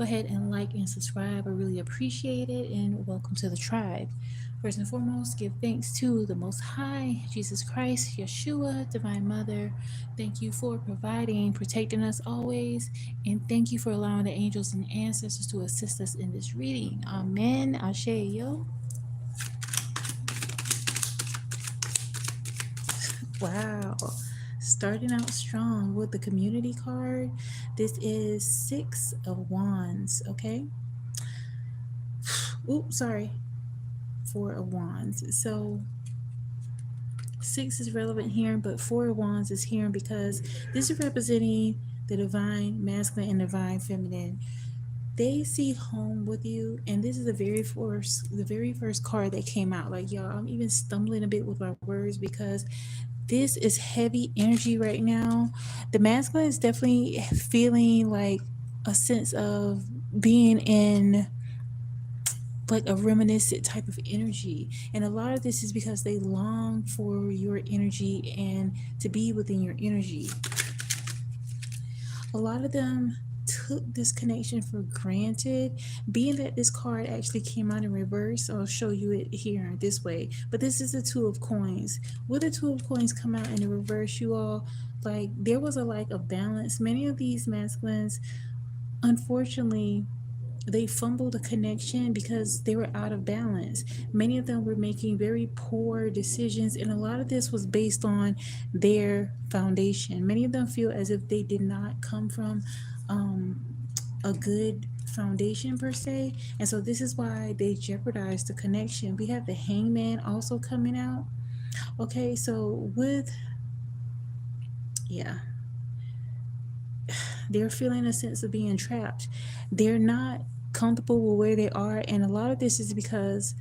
go ahead and like and subscribe. I really appreciate it. And welcome to the tribe. First and foremost, give thanks to the Most High, Jesus Christ, Yeshua, Divine Mother. Thank you for providing, protecting us always. And thank you for allowing the angels and ancestors to assist us in this reading. Amen. Ashe, yo. Wow. Starting out strong with the community card. This is Six of Wands, okay? Oops, sorry. Four of Wands. So six is relevant here, but Four of Wands is here because this is representing the divine masculine and divine feminine. They see home with you, and this is the very first card that came out. Like, y'all, I'm even stumbling a bit with my words because this is heavy energy right now. The masculine is definitely feeling like a sense of being in like a reminiscent type of energy. And a lot of this is because they long for your energy and to be within your energy. A lot of them took this connection for granted, being that this card actually came out in reverse. I'll show you it here this way, but this is the Two of Coins. With the Two of Coins come out in the reverse, you all, like, there was a lack of balance. Many of these masculines, unfortunately, they fumbled a connection because they were out of balance. Many of them were making very poor decisions, and a lot of this was based on their foundation. Many of them feel as if they did not come from a good foundation per se, and so this is why they jeopardized the connection. We have the Hangman also coming out. Okay, so with, yeah, they're feeling a sense of being trapped. They're not comfortable with where they are, and a lot of this is because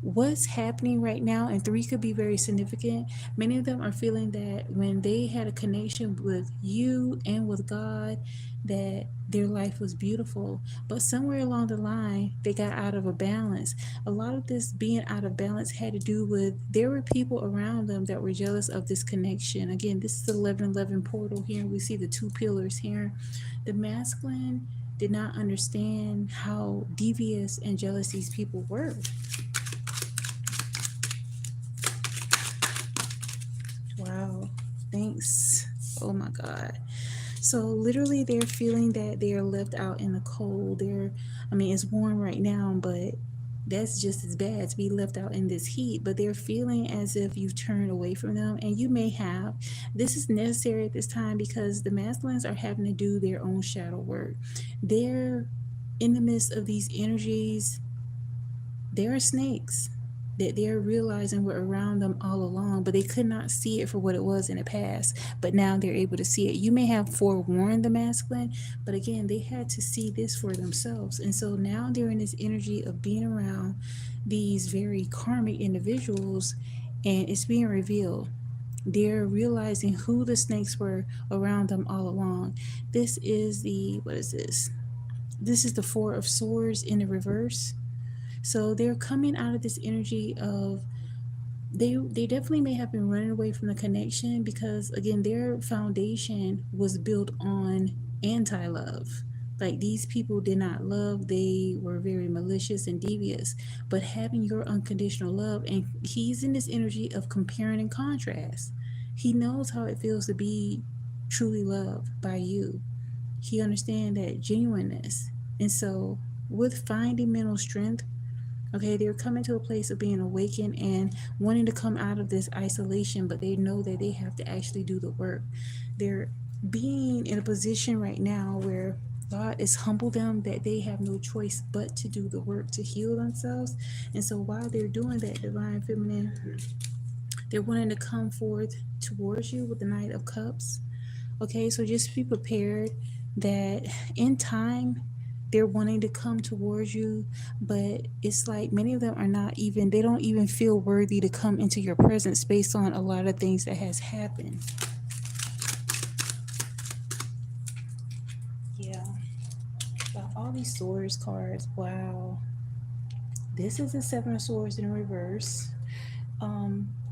what's happening right now, and three could be very significant. Many of them are feeling that when they had a connection with you and with God, that their life was beautiful, but somewhere along the line they got out of a balance. A lot of this being out of balance had to do with there were people around them that were jealous of this connection. Again, this is the 1111 portal here. We see the two pillars here. The masculine did not understand how devious and jealous these people were. Wow, thanks. Oh my God. So literally they're feeling that they are left out in the cold. I mean, it's warm right now, but that's just as bad to be left out in this heat. But they're feeling as if you've turned away from them, and you may have. This is necessary at this time because the masculines are having to do their own shadow work. They're in the midst of these energies. There are snakes that they're realizing were around them all along, but they could not see it for what it was in the past. But now they're able to see it. You may have forewarned the masculine, but again, they had to see this for themselves. And so now they're in this energy of being around these very karmic individuals, and it's being revealed. They're realizing who the snakes were around them all along. This is what is this? This is the Four of Swords in the reverse. So they're coming out of this energy of they definitely may have been running away from the connection because again their foundation was built on anti-love. Like, these people did not love, they were very malicious and devious. But having your unconditional love, and he's in this energy of comparing and contrast. He knows how it feels to be truly loved by you. He understands that genuineness. And so with finding mental strength, okay, they're coming to a place of being awakened and wanting to come out of this isolation, but they know that they have to actually do the work. They're being in a position right now where God has humbled them that they have no choice but to do the work to heal themselves. And so while they're doing that, divine feminine, they're wanting to come forth towards you with the Knight of Cups. Okay, so just be prepared that in time they're wanting to come towards you, but it's like many of them are not even, they don't even feel worthy to come into your presence based on a lot of things that has happened. Yeah. Wow, all these swords cards. Wow. This is the Seven of Swords in reverse.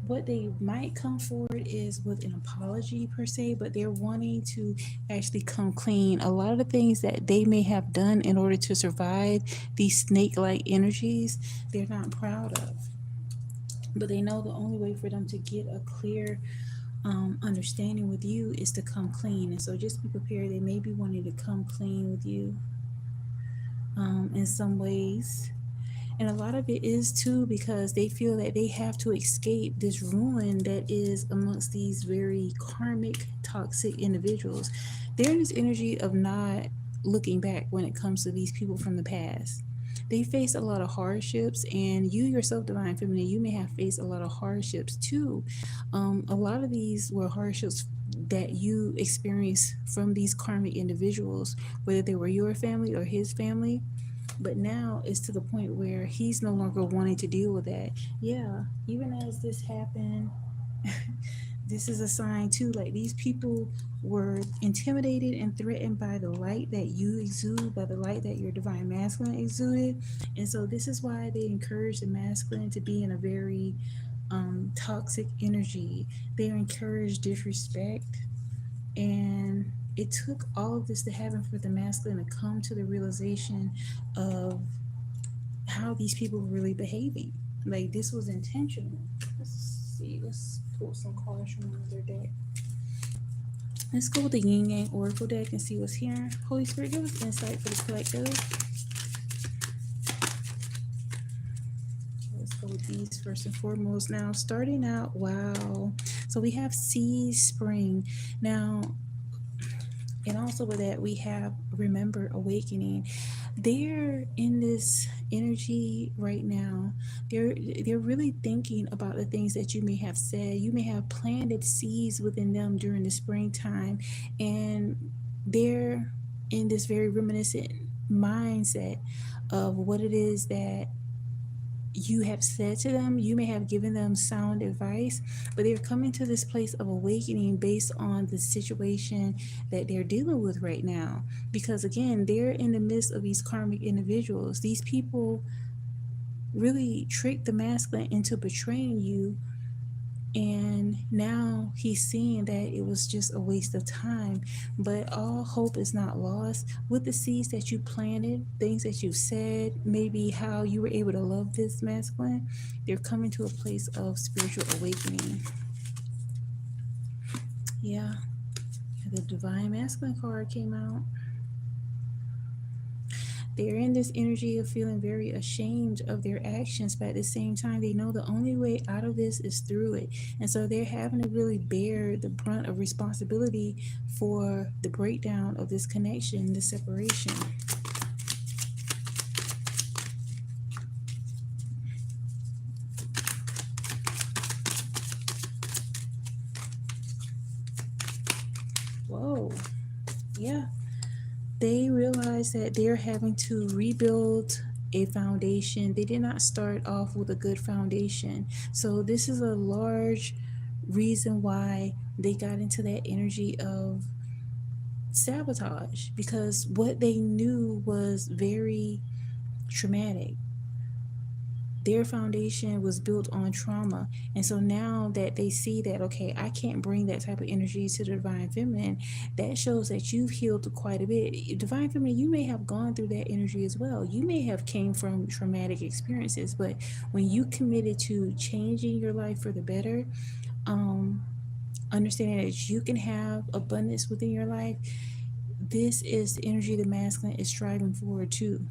what they might come forward is with an apology per se, but they're wanting to actually come clean. A lot of the things that they may have done in order to survive these snake like energies, they're not proud of. But they know the only way for them to get a clear understanding with you is to come clean. And so just be prepared. They may be wanting to come clean with you in some ways. And a lot of it is too because they feel that they have to escape this ruin that is amongst these very karmic, toxic individuals. They're in this energy of not looking back when it comes to these people from the past. They face a lot of hardships, and you yourself, Divine Feminine, you may have faced a lot of hardships too. A lot of these were hardships that you experienced from these karmic individuals, whether they were your family or his family, but now it's to the point where he's no longer wanting to deal with that. Yeah, even as this happened, this is a sign too. Like these people were intimidated and threatened by the light that you exude, by the light that your divine masculine exuded. And so this is why they encourage the masculine to be in a very toxic energy. They encourage disrespect, and it took all of this to happen for the masculine to come to the realization of how these people were really behaving. Like this was intentional. Let's see. Let's pull some cards from another deck. Let's go with the Yin Yang Oracle deck and see what's here. Holy Spirit, give us insight for the collective. Let's go with these first and foremost. Now, starting out, wow. So we have Sea Spring. Now, and also with that, we have Remember Awakening. They're in this energy right now. They're really thinking about the things that you may have said. You may have planted seeds within them during the springtime, and they're in this very reminiscent mindset of what it is that you have said to them. You may have given them sound advice, but they're coming to this place of awakening based on the situation that they're dealing with right now. Because again, they're in the midst of these karmic individuals. These people really tricked the masculine into betraying you, and now he's seeing that it was just a waste of time. But all hope is not lost. With the seeds that you planted, things that you said, maybe how you were able to love this masculine, they're coming to a place of spiritual awakening. Yeah, the divine masculine card came out. They're in this energy of feeling very ashamed of their actions, but at the same time, they know the only way out of this is through it. And so they're having to really bear the brunt of responsibility for the breakdown of this connection, the separation. Whoa. Yeah. They realize that they're having to rebuild a foundation. They did not start off with a good foundation. So this is a large reason why they got into that energy of sabotage, because what they knew was very traumatic. Their foundation was built on trauma. And so now that they see that, okay, I can't bring that type of energy to the divine feminine, that shows that you've healed quite a bit. Divine feminine, you may have gone through that energy as well. You may have came from traumatic experiences, but when you committed to changing your life for the better, understanding that you can have abundance within your life, this is the energy the masculine is striving forward to.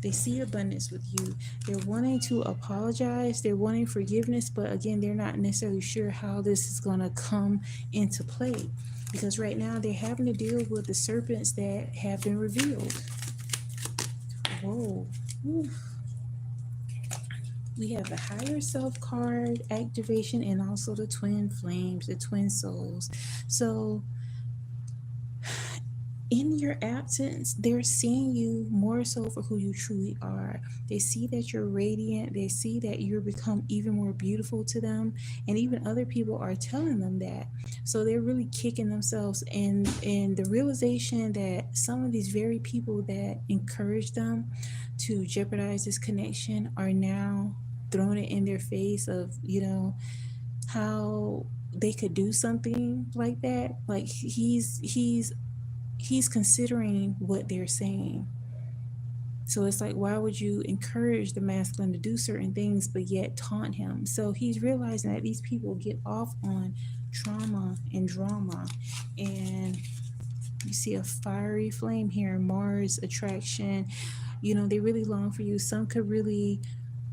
They see abundance with you. They're wanting to apologize. They're wanting forgiveness, but again, they're not necessarily sure how this is going to come into play, because right now they're having to deal with the serpents that have been revealed. Whoa. Oof. We have the higher self card activation and also the twin flames, the twin souls. So in your absence, they're seeing you more so for who you truly are. They see that you're radiant. They see that you've become even more beautiful to them. And even other people are telling them that. So they're really kicking themselves. And the realization that some of these very people that encourage them to jeopardize this connection are now thrown it in their face of, how they could do something like that. Like he's considering what they're saying. So it's like, why would you encourage the masculine to do certain things but yet taunt him? So he's realizing that these people get off on trauma and drama. And you see a fiery flame here, Mars attraction. They really long for you. Some could really,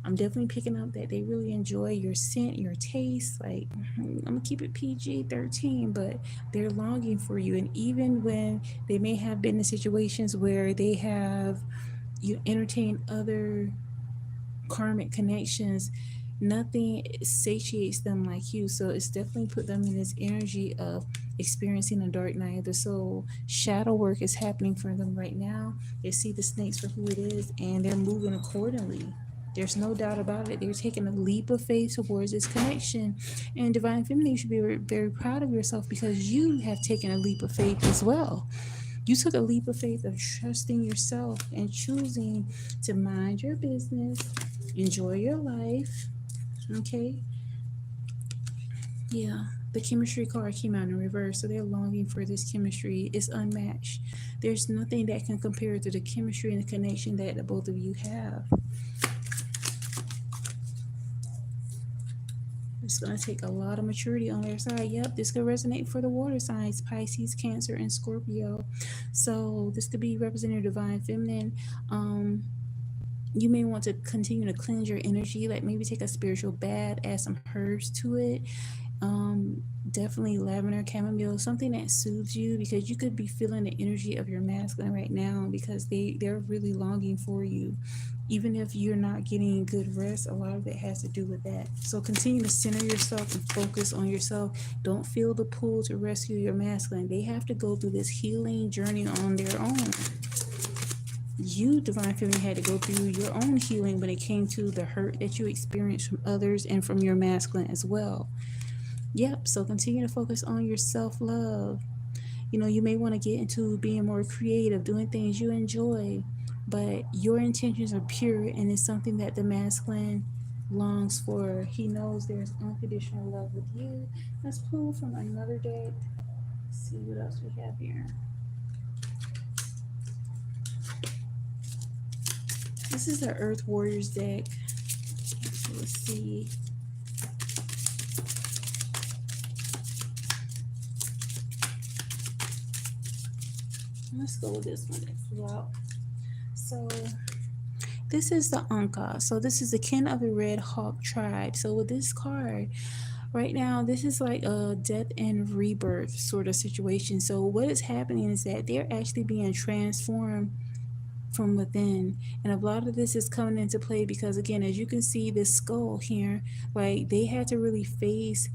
I'm definitely picking up that they really enjoy your scent, your taste. Like, I'm gonna keep it PG-13, but they're longing for you. And even when they may have been in situations where they have you entertain other karmic connections, nothing satiates them like you. So it's definitely put them in this energy of experiencing a dark night of the soul. Shadow work is happening for them right now. They see the snakes for who it is, and they're moving accordingly. There's no doubt about it. They're taking a leap of faith towards this connection. And Divine Feminine, you should be very, very proud of yourself because you have taken a leap of faith as well. You took a leap of faith of trusting yourself and choosing to mind your business, enjoy your life. Okay? Yeah. The chemistry card came out in reverse, so they're longing for this chemistry. It's unmatched. There's nothing that can compare to the chemistry and the connection that the both of you have. It's going to take a lot of maturity on their side. Yep, this could resonate for the water signs, Pisces, Cancer, and Scorpio. So this could be representative Divine Feminine. You may want to continue to cleanse your energy, like maybe take a spiritual bath, add some herbs to it. Definitely lavender, chamomile, something that soothes you, because you could be feeling the energy of your masculine right now because they're really longing for you. Even if you're not getting good rest, a lot of it has to do with that. So continue to center yourself and focus on yourself. Don't feel the pull to rescue your masculine. They have to go through this healing journey on their own. You, Divine Feminine, had to go through your own healing when it came to the hurt that you experienced from others and from your masculine as well. Yep, so continue to focus on your self-love. You may want to get into being more creative, doing things you enjoy, but your intentions are pure and it's something that the masculine longs for. He knows there's unconditional love with you. Let's pull from another deck. Let's see what else we have here. This is the Earth Warriors deck. So let's see. Let's go with this one that flew out. So this is the Anka. So this is the kin of the Red Hawk tribe. So with this card, right now, this is like a death and rebirth sort of situation. So what is happening is that they're actually being transformed from within, and a lot of this is coming into play because, again, as you can see this skull here, right, they had to really face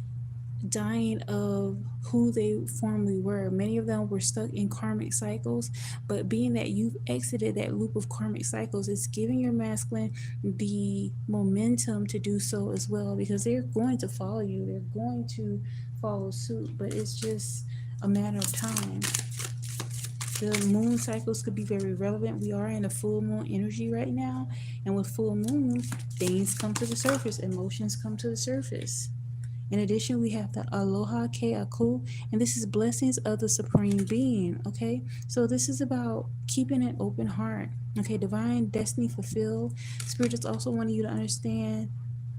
dying of who they formerly were. Many of them were stuck in karmic cycles, but being that you've exited that loop of karmic cycles, it's giving your masculine the momentum to do so as well, because they're going to follow you, they're going to follow suit, but it's just a matter of time. The moon cycles could be very relevant. We are in a full moon energy right now, and with full moon, things come to the surface, emotions come to the surface. In addition, we have the Aloha Ke Aku, and this is blessings of the Supreme Being, okay? So this is about keeping an open heart, okay? Divine destiny fulfilled. Spirit is also wanting you to understand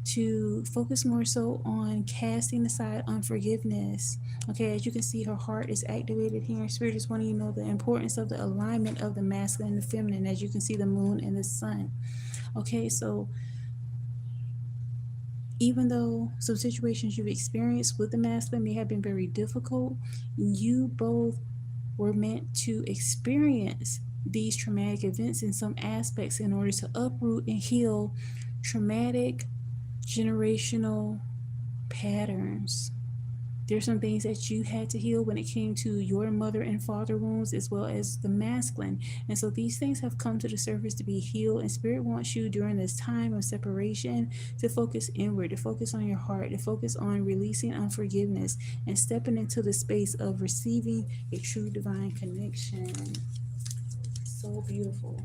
to focus more so on casting aside unforgiveness, okay? As you can see, her heart is activated here. Spirit is wanting you to know the importance of the alignment of the masculine and the feminine, as you can see the moon and the sun, okay? So even though some situations you've experienced with the masculine may have been very difficult, you both were meant to experience these traumatic events in some aspects in order to uproot and heal traumatic generational patterns. There's some things that you had to heal when it came to your mother and father wounds, as well as the masculine. And so these things have come to the surface to be healed. And Spirit wants you during this time of separation to focus inward, to focus on your heart, to focus on releasing unforgiveness and stepping into the space of receiving a true divine connection. So beautiful.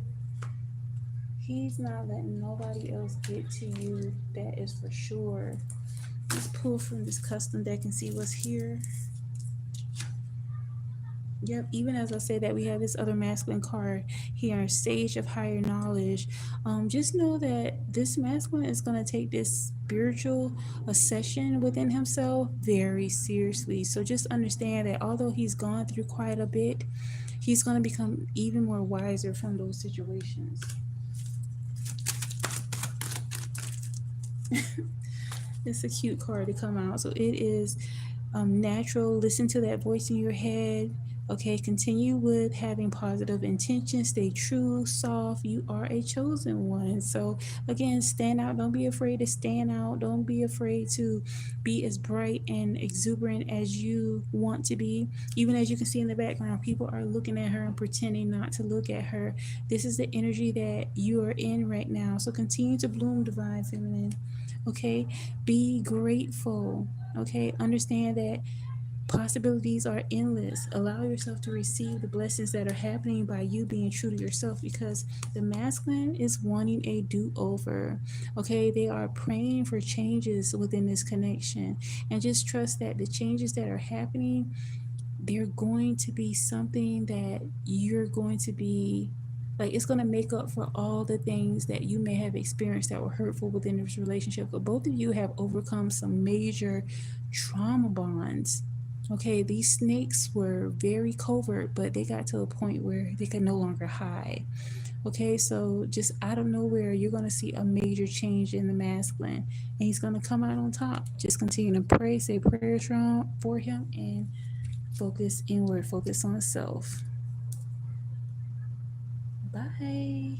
He's not letting nobody else get to you. That is for sure. Let's pull from this custom deck and see what's here. Yep, even as I say that, we have this other masculine card here, Sage of Higher Knowledge. Just know that this masculine is going to take this spiritual ascension within himself very seriously. So just understand that although he's gone through quite a bit, he's going to become even more wiser from those situations. It's a cute card to come out. So it is natural. Listen to that voice in your head. Okay, continue with having positive intentions. Stay true, soft. You are a chosen one. So, again, stand out. Don't be afraid to stand out. Don't be afraid to be as bright and exuberant as you want to be. Even as you can see in the background, people are looking at her and pretending not to look at her. This is the energy that you are in right now. So, continue to bloom, Divine Feminine. Okay, be grateful. Okay, understand that possibilities are endless. Allow yourself to receive the blessings that are happening by you being true to yourself, because the masculine is wanting a do-over. Okay, they are praying for changes within this connection, and just trust that the changes that are happening, they're going to be something that you're going to be like, it's going to make up for all the things that you may have experienced that were hurtful within this relationship. But both of you have overcome some major trauma bonds. Okay, these snakes were very covert, but they got to a point where they could no longer hide. Okay, so just out of nowhere, you're going to see a major change in the masculine, and he's going to come out on top. Just continue to pray, say prayers for him, and focus inward, focus on self. Bye.